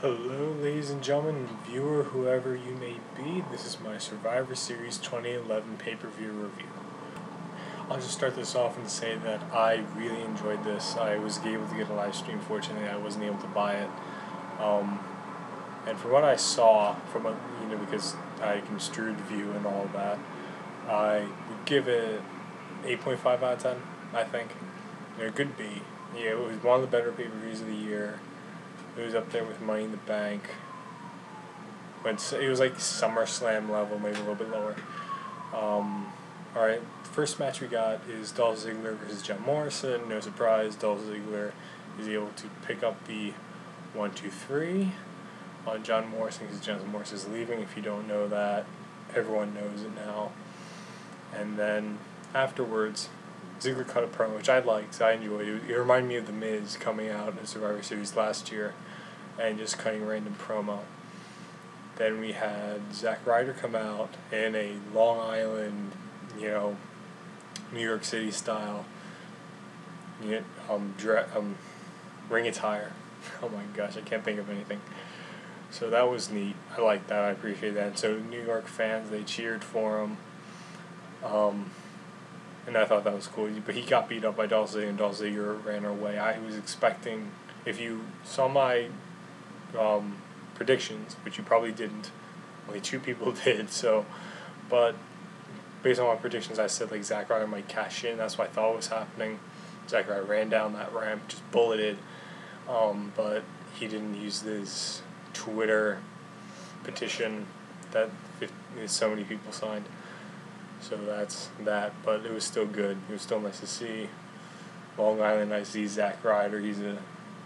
Hello, ladies and gentlemen, viewer, whoever you may be. This is my Survivor Series 2011 pay-per-view review. I'll just start this off and say that I really enjoyed this. I was able to get a live stream. Fortunately, I wasn't able to buy it. And from what I saw, because I construed the view and all of that, I would give it 8.5 out of 10. I think good B. Yeah, it was one of the better pay-per-views of the year. It was up there with Money in the Bank. It was like SummerSlam level, maybe a little bit lower. Alright, the first match we got is Dolph Ziggler versus John Morrison. No surprise, Dolph Ziggler is able to pick up the 1-2-3 on John Morrison because John Morrison is leaving. If you don't know that, everyone knows it now. And then afterwards, Ziggler cut a promo, which I liked. I enjoyed it. It reminded me of The Miz coming out in Survivor Series last year and just cutting a random promo. Then we had Zack Ryder come out in a Long Island, New York City style, ring attire. Oh my gosh, I can't think of anything. So that was neat. I liked that. I appreciate that. And so New York fans, they cheered for him. And I thought that was cool. But he got beat up by Dolph Ziggler, and Dolph Ziggler ran away. I was expecting, if you saw my predictions, which you probably didn't, only 2 people did, but based on my predictions, I said Zack Ryder might cash in. That's what I thought was happening. Zack Ryder ran down that ramp, just bulleted, but he didn't use this Twitter petition that so many people signed. So that's that, but it was still good. It was still nice to see Long Island. I see Zack Ryder. He's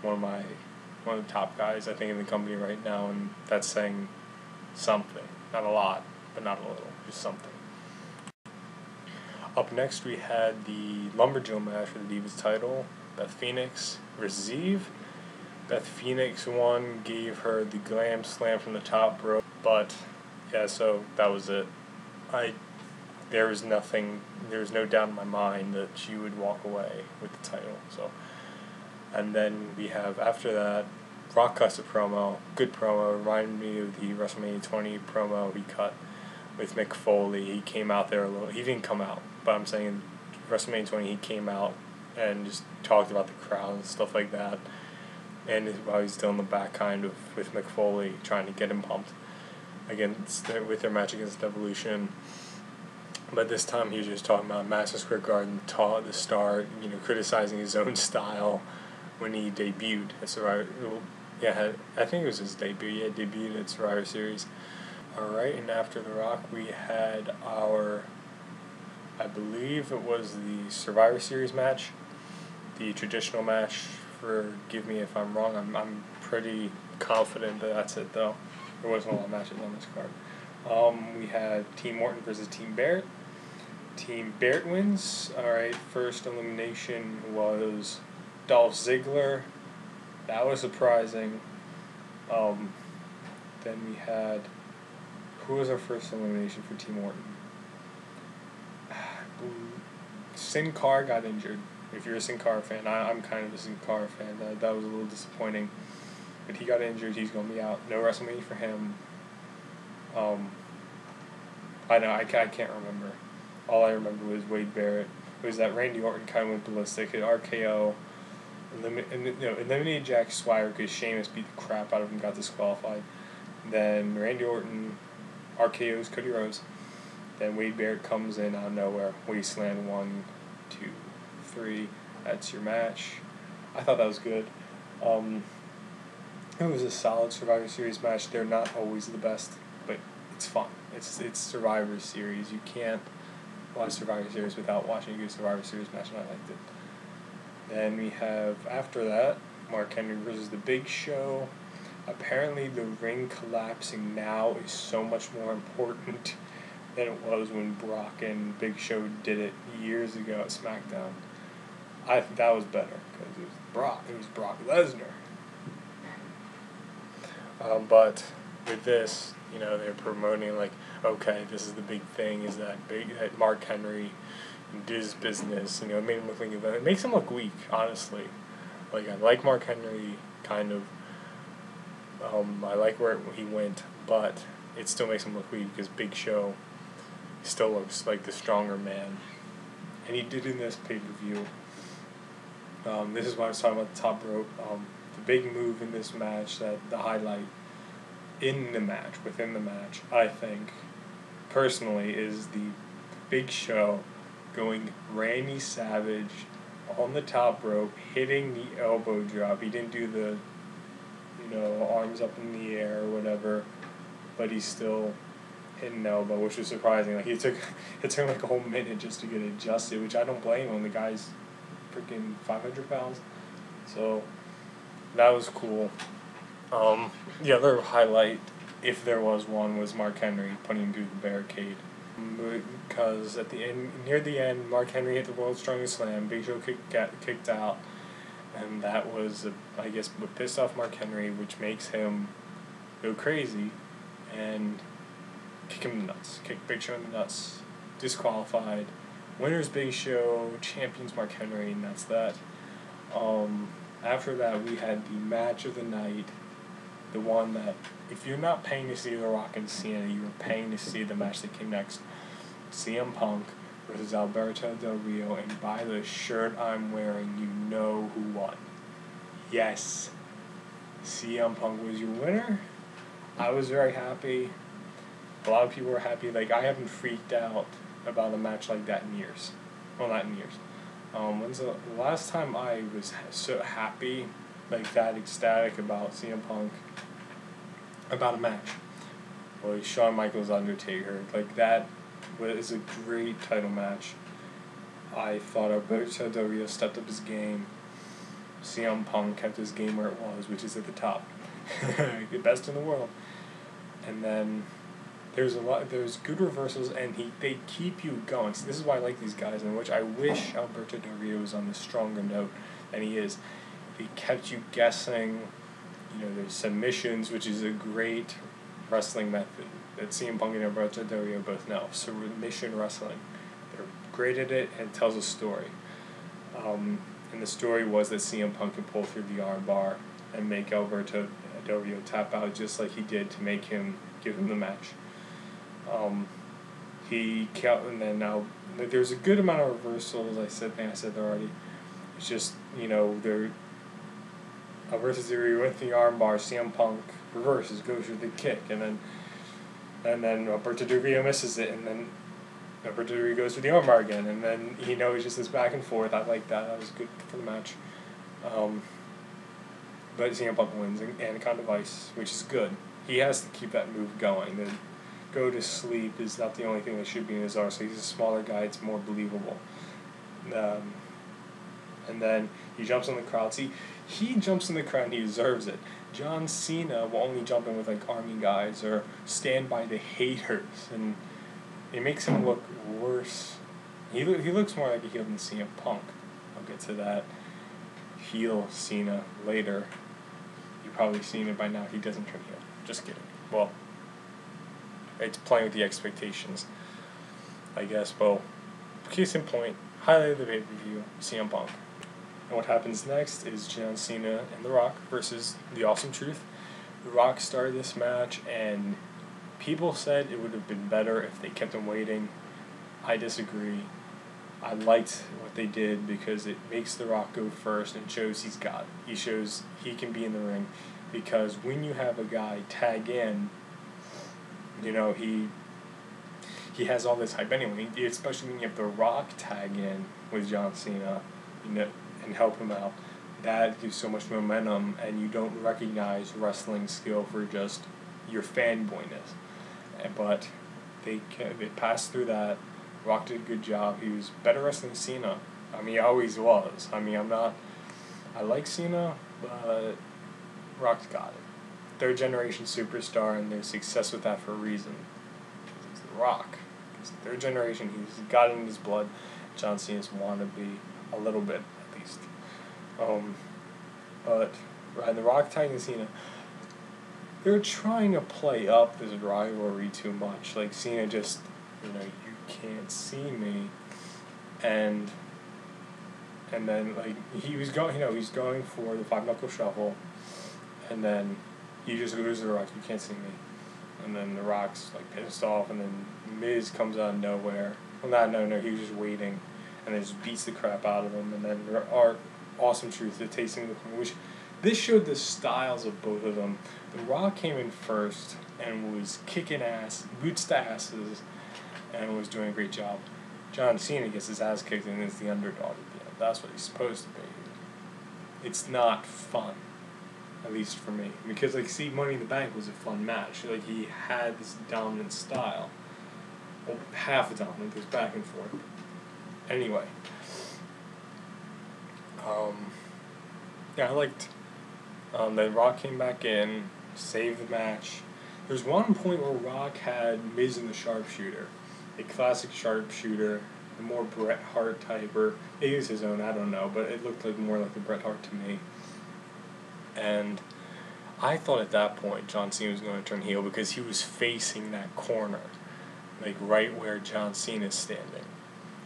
one of the top guys I think in the company right now, and that's saying something. Not a lot, but not a little. Just something. Up next, we had the Lumberjill match for the Divas title. Beth Phoenix versus Eve. Beth Phoenix won, gave her the glam slam from the top rope, but yeah, so that was it. There was no doubt in my mind that she would walk away with the title. So, and then we have, after that, Rock cuts a promo, good promo, reminded me of the WrestleMania 20 promo he cut with Mick Foley. He came out there he didn't come out, but I'm saying WrestleMania 20 he came out and just talked about the crowd and stuff like that. And while he's still in the back kind of with Mick Foley trying to get him pumped with their match against Evolution. But this time he was just talking about Madison Square Garden, the star, criticizing his own style when he debuted at Survivor. Yeah, I think it was his debut. Yeah, debuted at Survivor Series. Alright, and after The Rock, we had I believe it was the Survivor Series match, the traditional match. Forgive me if I'm wrong. I'm pretty confident that that's it, though. There wasn't a lot of matches on this card. We had Team Orton versus Team Barrett. Team Barrett wins. Alright, first elimination was Dolph Ziggler. That was surprising. Then we had, who was our first elimination for Team Orton? Sin Cara got injured. If you're a Sin Cara fan, I'm kind of a Sin Cara fan. That was a little disappointing. But he got injured. He's going to be out. No WrestleMania for him. I can't remember. All I remember was Wade Barrett. It was that Randy Orton kind of went ballistic. At RKO, eliminated Jack Swagger because Sheamus beat the crap out of him, got disqualified. Then Randy Orton RKO's Cody Rhodes. Then Wade Barrett comes in out of nowhere. Wasteland 1, 2, 3. That's your match. I thought that was good. It was a solid Survivor Series match. They're not always the best, but it's fun. It's Survivor Series. You can't watch Survivor Series without watching a good Survivor Series match, and I liked it. Then we have, after that, Mark Henry versus The Big Show. Apparently the ring collapsing now is so much more important than it was when Brock and Big Show did it years ago at SmackDown. I think that was better because it was Brock Lesnar. But with this, they're promoting okay, this is the big thing, is that Mark Henry did his business, it made him look like it makes him look weak, honestly. I like Mark Henry kind of I like where he went, but it still makes him look weak because Big Show still looks like the stronger man. And he did in this pay-per-view. This is why I was talking about the top rope. The big move in this match, that the highlight in the match, within the match, I think, personally, is the Big Show going Randy Savage on the top rope, hitting the elbow drop. He didn't do the, arms up in the air or whatever, but he's still hitting the elbow, which was surprising. Like, it took like a whole minute just to get adjusted, which I don't blame him. The guy's freaking 500 pounds. So that was cool. The other highlight, if there was one, was Mark Henry putting him through the barricade. Because near the end, Mark Henry hit the World's Strongest Slam. Big Show kicked out, and that was, I guess, what pissed off Mark Henry, which makes him go crazy and kick him in the nuts. Kick Big Show in the nuts. Disqualified. Winner's Big Show. Champions Mark Henry, and that's that. After that, we had the match of the night. The one that, if you're not paying to see The Rock and Cena, you're paying to see the match that came next. CM Punk versus Alberto Del Rio, and by the shirt I'm wearing, you know who won. Yes, CM Punk was your winner. I was very happy. A lot of people were happy. Like, I haven't freaked out about a match like that in years. Well, not in years. When's the last time I was so happy, like that ecstatic about CM Punk, about a match? Well, Shawn Michaels Undertaker. Like, that was a great title match. I thought Alberto Del Rio stepped up his game. CM Punk kept his game where it was, which is at the top. The best in the world. And then there's good reversals, and they keep you going. So this is why I like these guys, in which I wish Alberto Del Rio was on the stronger note than he is. He kept you guessing. There's submissions, which is a great wrestling method that CM Punk and Alberto Del Rio both know. Submission wrestling. They're great at it, and it tells a story. And the story was that CM Punk could pull through the arm bar and make Alberto Del Rio tap out just like he did to give him the match. And then now there's a good amount of reversals. I said that already. It's just, Alberto Del Rio with the arm bar, CM Punk reverses, goes for the kick, and then Alberto Del Rio misses it, and then Alberto Del Rio goes for the arm bar again, and then it's just this back and forth. I like that. That was good for the match. But CM Punk wins, and Anaconda Vice, which is good. He has to keep that move going. The go to sleep is not the only thing that should be in his arsenal. He's a smaller guy; it's more believable. And then he jumps in the crowd. See, he jumps in the crowd and he deserves it. John Cena will only jump in with army guys or stand by the haters, and it makes him look worse. He looks more like a heel than CM Punk. I'll get to that heel Cena later. You've probably seen it by now. He doesn't turn heel. Just kidding. Well, it's playing with the expectations, I guess. Well, case in point, highlight of the pay-per-view, CM Punk. And what happens next is John Cena and The Rock versus The Awesome Truth. The Rock started this match, and people said it would have been better if they kept him waiting. I disagree. I liked what they did because it makes The Rock go first and shows he's got it. He shows he can be in the ring, because when you have a guy tag in, he has all this hype anyway, especially when you have The Rock tag in with John Cena, and help him out. That gives so much momentum, and you don't recognize wrestling skill for just your fanboyness. But they passed through that. Rock did a good job. He was better wrestling Cena. He always was. I like Cena, but Rock's got it. Third generation superstar, and there's success with that for a reason. It's The Rock. It's third generation. He's got it in his blood. John Cena's wannabe a little bit, at least. But The Rock tagging Cena, they're trying to play up this rivalry too much. Like, Cena just, you can't see me, and then he was going, he's going for the 5-knuckle shuffle, and then he just goes to The Rock, you can't see me. And then The Rock's like pissed off, and then Miz comes out of nowhere. Well, no, he was just waiting, and then just beats the crap out of him. And then our Awesome Truth, the tasting of the corner, which this showed the styles of both of them. The Rock came in first and was kicking ass, boots to asses, and was doing a great job. John Cena gets his ass kicked and is the underdog at the end. That's what he's supposed to be. It's not fun, at least for me, because Money in the Bank was a fun match. Like, he had this dominant style. Well, half the dominant, goes back and forth. Anyway, I liked. Then Rock came back in, saved the match. There's one point where Rock had Miz in the sharpshooter, a classic sharpshooter, a more Bret Hart type, or maybe it was his own, I don't know, but it looked like more like a Bret Hart to me. And I thought at that point John Cena was going to turn heel because he was facing that corner, like right where John Cena is standing,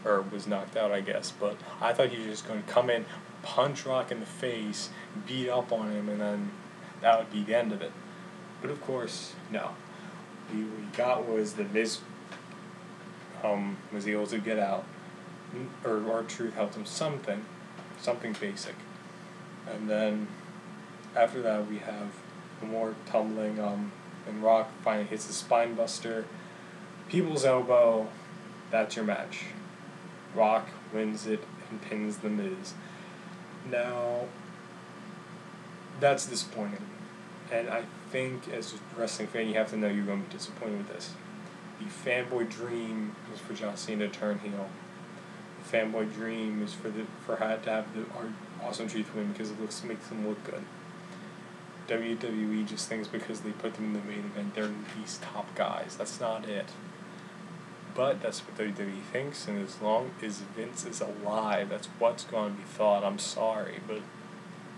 or was knocked out, I guess. But I thought he was just going to come in, punch Rock in the face, beat up on him, and then that would be the end of it. But of course, no. What we got was that Miz was able to get out, or R-Truth helped him something basic. And then after that we have more tumbling, and Rock finally hits the spine buster, people's elbow. That's your match. Rock wins it and pins the Miz. Now, that's disappointing. And I think as a wrestling fan, you have to know you're going to be disappointed with this. The fanboy dream was for John Cena to turn heel. The fanboy dream is for had to have the Awesome Truth win because it makes them look good. WWE just thinks because they put them in the main event, they're these top guys. That's not it. But that's what WWE thinks, and as long as Vince is alive, that's what's going to be thought. I'm sorry, but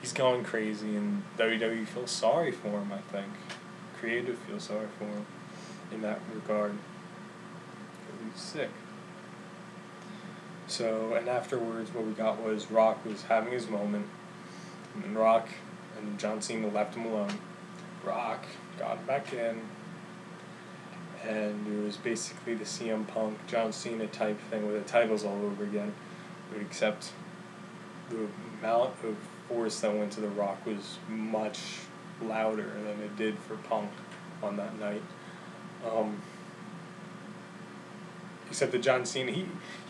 he's going crazy, and WWE feels sorry for him, I think. Creative feels sorry for him in that regard. He's sick. So, and afterwards, what we got was Rock was having his moment, and then Rock and John Cena left him alone. Rock got him back in, and it was basically the CM Punk, John Cena type thing with the titles all over again, except the amount of force that went to The Rock was much louder than it did for Punk on that night. Except that John Cena,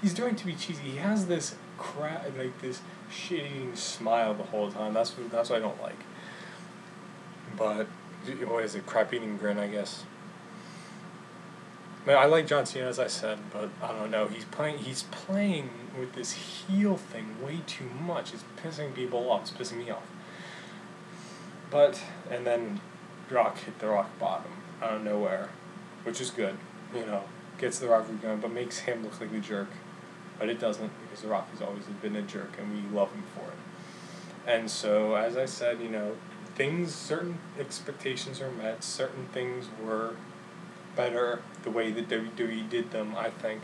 he's doing to be cheesy. He has this this shitty smile the whole time. That's what I don't like. But what is it? Crap eating grin, I guess. I like John Cena, as I said, but I don't know. He's playing with this heel thing way too much. It's pissing people off. It's pissing me off. And then Rock hit the rock bottom out of nowhere, which is good. Gets the Rock going, but makes him look like a jerk. But it doesn't, because The Rock has always been a jerk, and we love him for it. And so, as I said, certain expectations are met. Certain things were better the way that WWE did them, I think.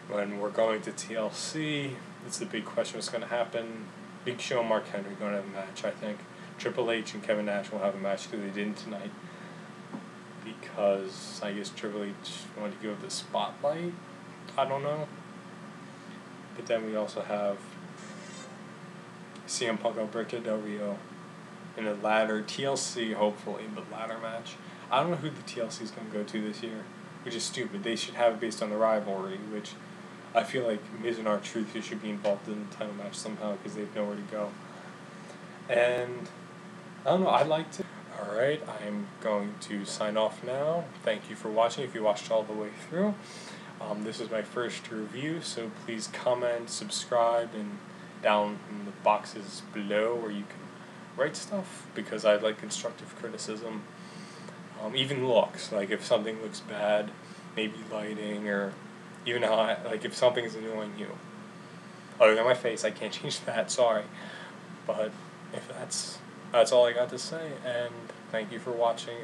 When we're going to TLC, it's the big question what's going to happen. Big Show and Mark Henry are going to have a match, I think. Triple H and Kevin Nash will have a match because they didn't tonight. Because I guess Triple H wanted to give the spotlight. I don't know. But then we also have CM Punk Alberto Del Rio in a ladder TLC, hopefully, but ladder match. I don't know who the TLC is going to go to this year, which is stupid. They should have it based on the rivalry, which I feel like Miz and R-Truth should be involved in the title match somehow because they have nowhere to go. And I don't know, I liked it. Alright, I'm going to sign off now. Thank you for watching if you watched all the way through. This is my first review, so please comment, subscribe, and down in the boxes below where you can write stuff, because I like constructive criticism. Even looks, like if something looks bad, maybe lighting, or even how if something is annoying you. Other than my face, I can't change that, sorry. But if that's all I got to say, and thank you for watching.